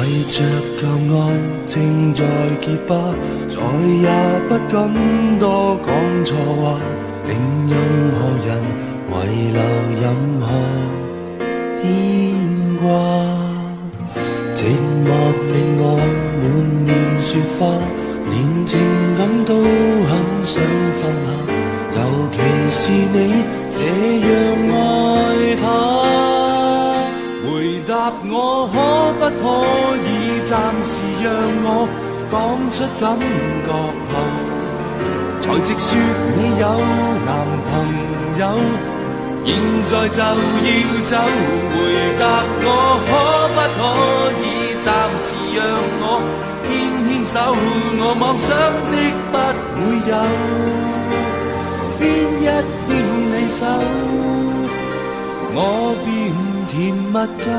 為着舊愛正在結巴，再也不敢多講錯話，令任何人遺留任何牽掛。寂寞令我滿面雪花，連情感都很想放下，尤其是你這樣愛他。回答我可不可以暫時讓我講出感覺後，才直說你有男朋友，現在就要走。回答我可不可以暫時讓我牽牽手，我妄想的不會有，牽一牽你手，我便甜蜜夠。